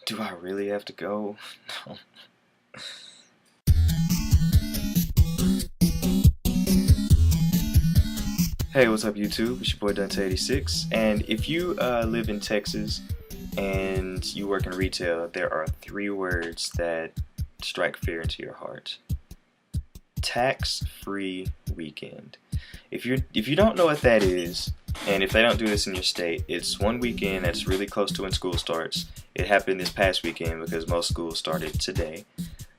Do I really have to go? No. Hey, what's up YouTube? It's your boy Dante86, and if you live in Texas and you work in retail, there are three words that strike fear into your heart. Tax-free weekend. If you don't know what that is, and if they don't do this in your state, it's one weekend that's really close to when school starts. It happened this past weekend because most schools started today,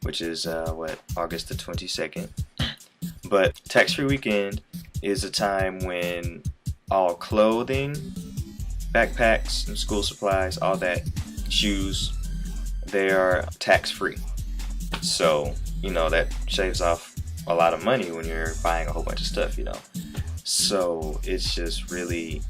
which is August the 22nd. But tax-free weekend is a time when all clothing, backpacks, and school supplies, all that, shoes, they are tax-free. So, that shaves off a lot of money when you're buying a whole bunch of stuff, So it's just really,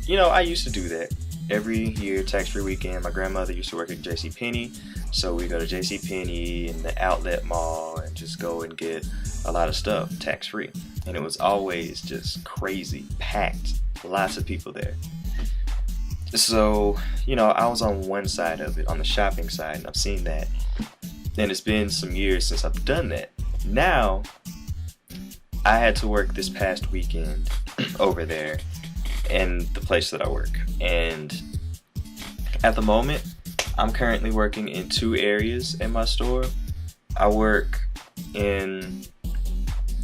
I used to do that. Every year, tax-free weekend, my grandmother used to work at JCPenney, so we go to JCPenney and the outlet mall and just go and get a lot of stuff tax-free. And it was always just crazy, packed, lots of people there. So, I was on one side of it, on the shopping side, and I've seen that. And it's been some years since I've done that. Now, I had to work this past weekend over there in the place that I work. And at the moment, I'm currently working in two areas in my store. I work on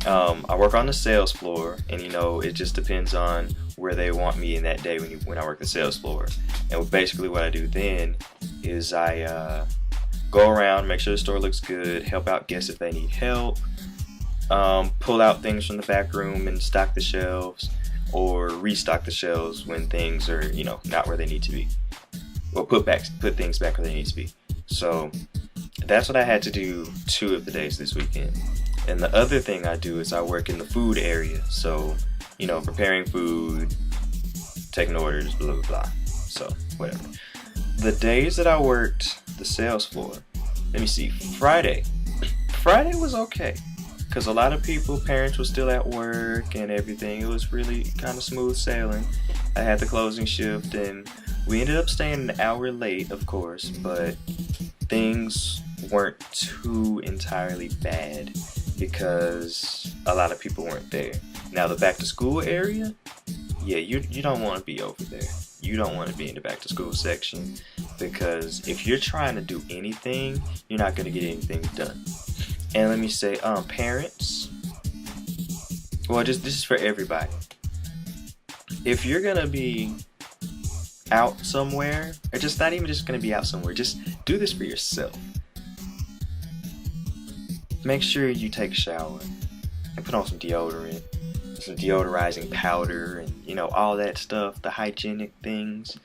the sales floor, and it just depends on where they want me in that day when I work the sales floor. And basically what I do then is I go around, make sure the store looks good, help out guests if they need help, pull out things from the back room and stock the shelves, or restock the shelves when things are not where they need to be, or put things back where they need to be. So that's what I had to do 2 of the days this weekend. And the other thing I do is I work in the food area, so preparing food, taking orders, blah blah blah. So whatever. The days that I worked the sales floor, let me see, Friday was okay, because a lot of parents were still at work and everything. It was really kind of smooth sailing. I had the closing shift, and we ended up staying an hour late, of course, but things weren't too entirely bad because a lot of people weren't there. Now the back to school area, yeah, you don't want to be over there. You don't want to be in the back to school section, because if you're trying to do anything, you're not going to get anything done. And let me say, parents, this is for everybody. If you're going to be out somewhere, or just not even just going to be out somewhere, just do this for yourself. Make sure you take a shower and put on some deodorant, some deodorizing powder, and all that stuff, the hygienic things,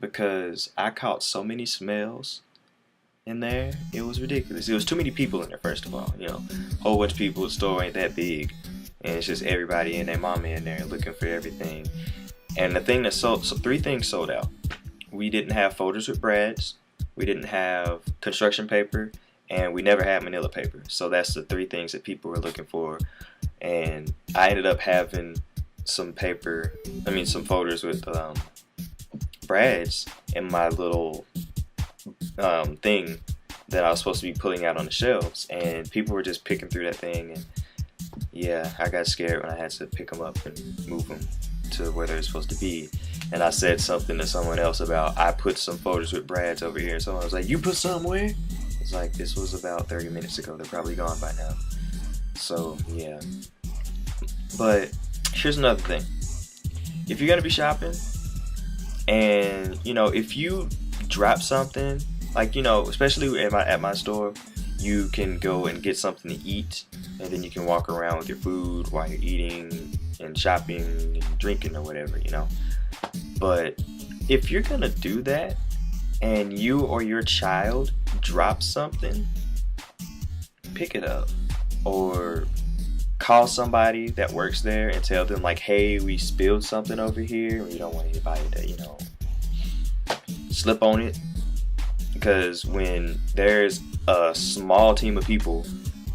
because I caught so many smells in there. It was ridiculous. It was too many people in there, first of all. Whole bunch of people. The store ain't that big, and it's just everybody and their mama in there looking for everything. And the thing that sold, so 3 things sold out. We didn't have folders with brads, we didn't have construction paper, and we never had manila paper. So that's the 3 things that people were looking for. And I ended up having some folders with brads in my little thing that I was supposed to be pulling out on the shelves, and people were just picking through that thing, and yeah, I got scared when I had to pick them up and move them to where they're supposed to be. And I said something to someone else about, I put some folders with brads over here, and someone was like, you put some where? It's like, this was about 30 minutes ago. They're probably gone by now. So yeah, but here's another thing. If you're gonna be shopping, and if you drop something, especially at my store, you can go and get something to eat, and then you can walk around with your food while you're eating and shopping and drinking or whatever, But if you're gonna do that and you or your child drop something, pick it up, or call somebody that works there and tell them, hey, we spilled something over here, we don't want anybody to slip on it. Because when there's a small team of people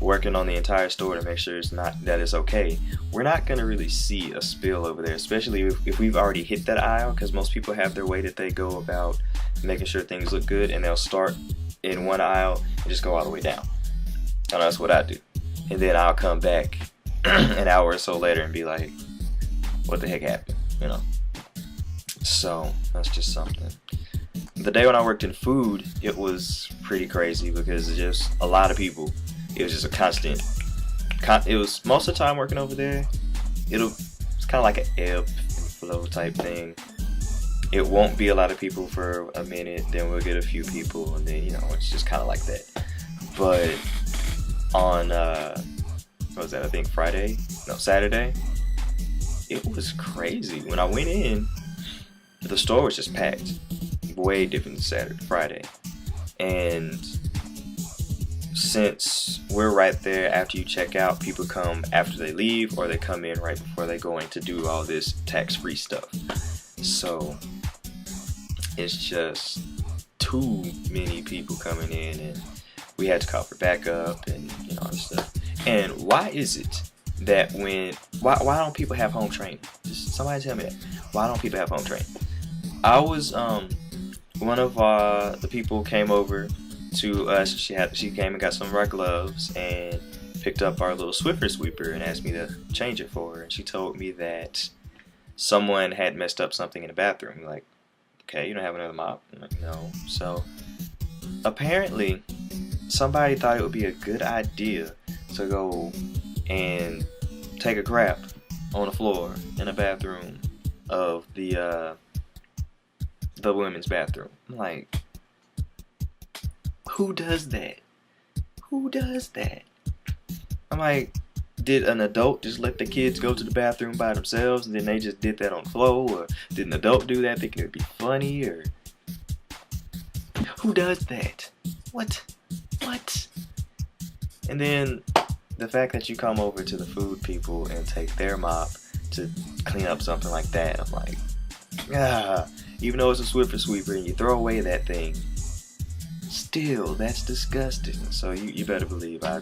working on the entire store to make sure it's okay, we're not going to really see a spill over there, especially if we've already hit that aisle, because most people have their way that they go about making sure things look good, and they'll start in one aisle and just go all the way down. And that's what I do. And then I'll come back an hour or so later and be like, what the heck happened? You know? So that's just something. The day when I worked in food, it was pretty crazy because it's just a lot of people. It was just a constant. It was most of the time working over there. It's kind of like an ebb and flow type thing. It won't be a lot of people for a minute, then we'll get a few people, and then, you know, it's just kind of like that. But on what was that? I think Saturday. It was crazy. When I went in, the store was just packed. Way different than Friday. And since we're right there after you check out, people come after they leave, or they come in right before they go in to do all this tax-free stuff. So it's just too many people coming in, and we had to call for backup and, you know, stuff. And why is it that why don't people have home training? Just somebody tell me that. Why don't people have home training? I was one of the people came over to us. She came and got some of our gloves and picked up our little Swiffer sweeper and asked me to change it for her. And she told me that someone had messed up something in the bathroom. I'm like, okay, you don't have another mop? I'm like, no. So apparently somebody thought it would be a good idea to go and take a crap on the floor in a bathroom of the women's bathroom. I'm like, who does that? Who does that? I'm like, did an adult just let the kids go to the bathroom by themselves and then they just did that on the floor? Or did an adult do that thinking it'd be funny? Or who does that? What? And then the fact that you come over to the food people and take their mop to clean up something like that, I'm like, even though it's a Swiffer sweeper and you throw away that thing, still, that's disgusting. So you better believe I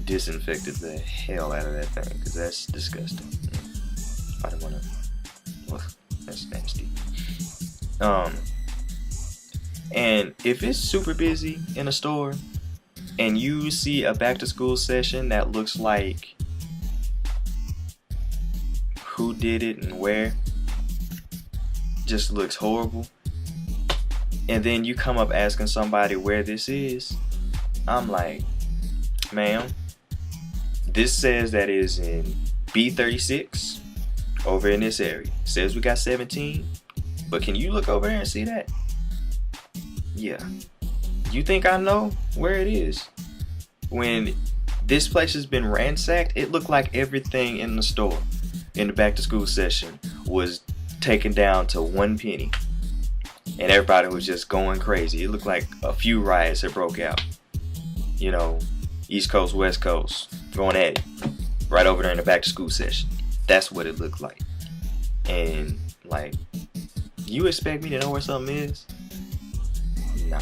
disinfected the hell out of that thing, because that's disgusting. I don't want to. That's nasty. And if it's super busy in a store and you see a back to school session that looks like who did it and where, just looks horrible, and then you come up asking somebody where this is, I'm like, ma'am, this says that is in B36 over in this area. It says we got 17, but can you look over there and see that? Yeah. You think I know where it is? When this place has been ransacked, it looked like everything in the store in the back to school session was taken down to 1 penny. And everybody was just going crazy. It looked like a few riots had broke out. You know, East Coast, West Coast, going at it. Right over there in the back to school session. That's what it looked like. And, like, you expect me to know where something is? Nah.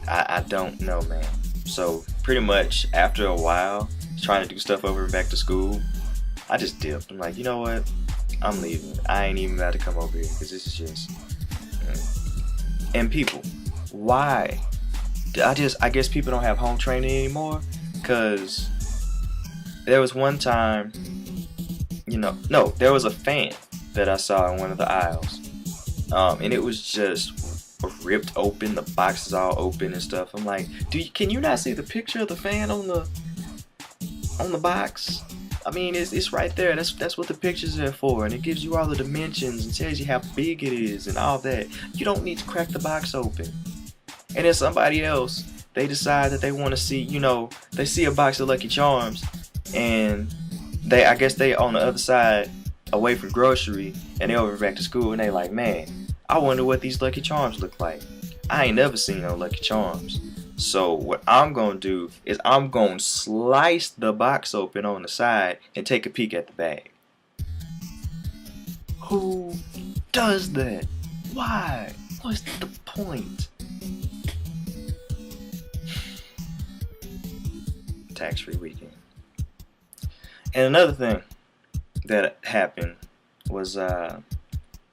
I don't know, man. So, pretty much, after a while, trying to do stuff over back to school, I just dipped. I'm like, you know what? I'm leaving. I ain't even about to come over here, because this is just... And people, why? I guess people don't have home training anymore, because there was one time, there was a fan that I saw in one of the aisles, and it was just ripped open, the box is all open and stuff. I'm like, can you not see the picture of the fan on the box? I mean, it's right there. That's what the pictures are for, and it gives you all the dimensions and tells you how big it is and all that. You don't need to crack the box open. And then somebody else, they decide that they want to see, they see a box of Lucky Charms, and I guess they on the other side, away from grocery, and they over back to school, and they like, man, I wonder what these Lucky Charms look like. I ain't never seen no Lucky Charms. So what I'm going to do is I'm going to slice the box open on the side and take a peek at the bag. Who does that? Why? What's the point? Tax-free weekend. And another thing that happened was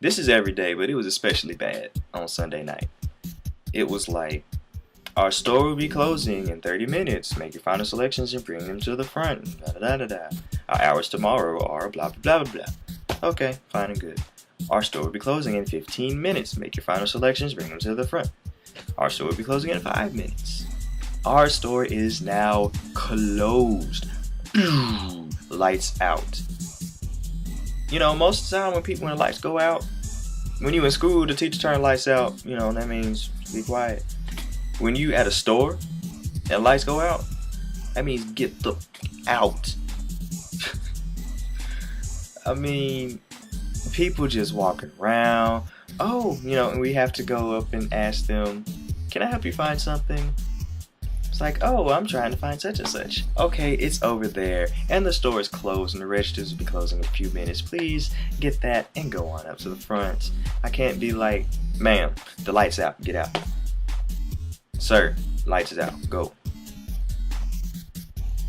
This is every day, but it was especially bad on Sunday night. It was like, our store will be closing in 30 minutes. Make your final selections and bring them to the front. Da da da da da. Our hours tomorrow are blah blah blah blah blah. Okay, fine and good. Our store will be closing in 15 minutes. Make your final selections, bring them to the front. Our store will be closing in 5 minutes. Our store is now closed. Lights out. You know, most of the time when the lights go out, when you in school, the teacher turn the lights out. You know, that means be quiet. When you at a store and lights go out, that means get the out. I mean, people just walking around. Oh, you know, and we have to go up and ask them, can I help you find something? It's like, oh, I'm trying to find such and such. Okay, it's over there, and the store is closed, and the registers will be closing in a few minutes. Please get that and go on up to the front. I can't be like, ma'am, the light's out, get out. Sir, lights is out, go.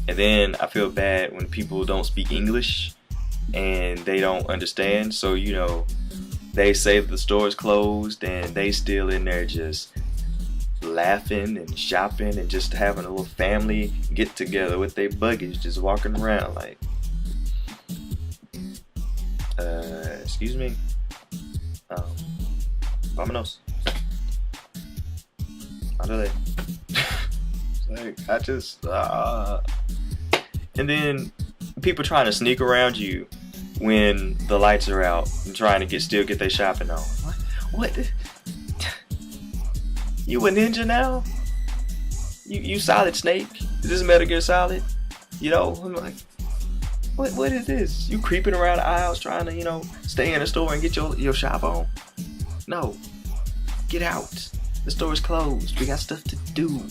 And then I feel bad when people don't speak English and they don't understand. So, you know, they say the store is closed and they still in there just laughing and shopping and just having a little family get together with their buggies, just walking around like, excuse me, vámonos. Like, I just and then people trying to sneak around you when the lights are out and trying to still get their shopping on. What? You a ninja now? You Solid Snake? Is this Metal Gear Solid? You know, I'm like, what is this? You creeping around the aisles trying to, you know, stay in the store and get your shop on? No, get out. The store is closed. We got stuff to do.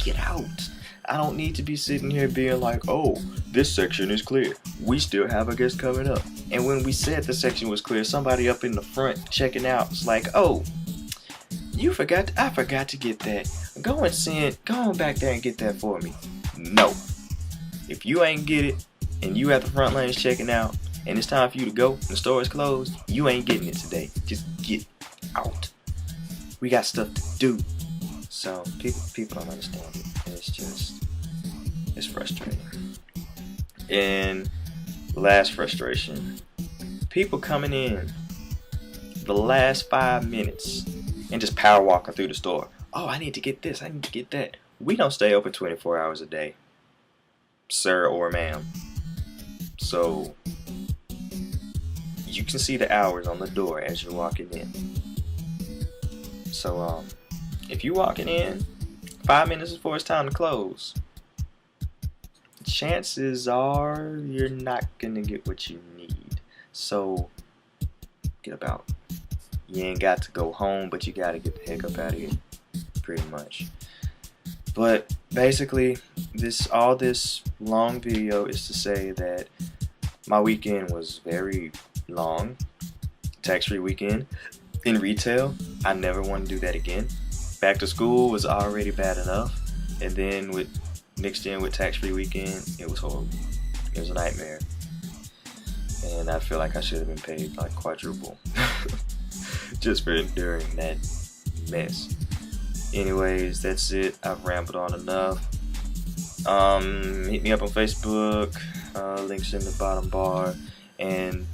Get out. I don't need to be sitting here being like, oh, this section is clear. We still have a guest coming up. And when we said the section was clear, somebody up in the front checking out was like, oh, I forgot to get that. Go on back there and get that for me. No. If you ain't get it and you at the front lanes checking out and it's time for you to go and the store is closed, you ain't getting it today. Just get out. We got stuff to do. So people don't understand it. It's frustrating. And last frustration, people coming in the last 5 minutes and just power walking through the store. Oh, I need to get this, I need to get that. We don't stay open 24 hours a day, sir or ma'am. So you can see the hours on the door as you're walking in. So if you walking in 5 minutes before it's time to close, chances are you're not gonna get what you need. So get about. You ain't got to go home, but you gotta get the heck up out of here, pretty much. But basically, all this long video is to say that my weekend was very long, tax-free weekend. In retail, I never want to do that again. Back to school was already bad enough, and then mixed in with tax-free weekend, it was horrible. It was a nightmare, and I feel like I should have been paid like quadruple just for enduring that mess. Anyways, that's it. I've rambled on enough. Hit me up on Facebook. Links in the bottom bar, and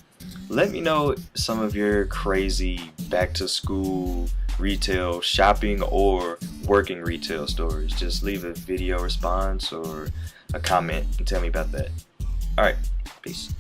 let me know some of your crazy back to school retail shopping or working retail stories. Just leave a video response or a comment and tell me about that. Alright, peace.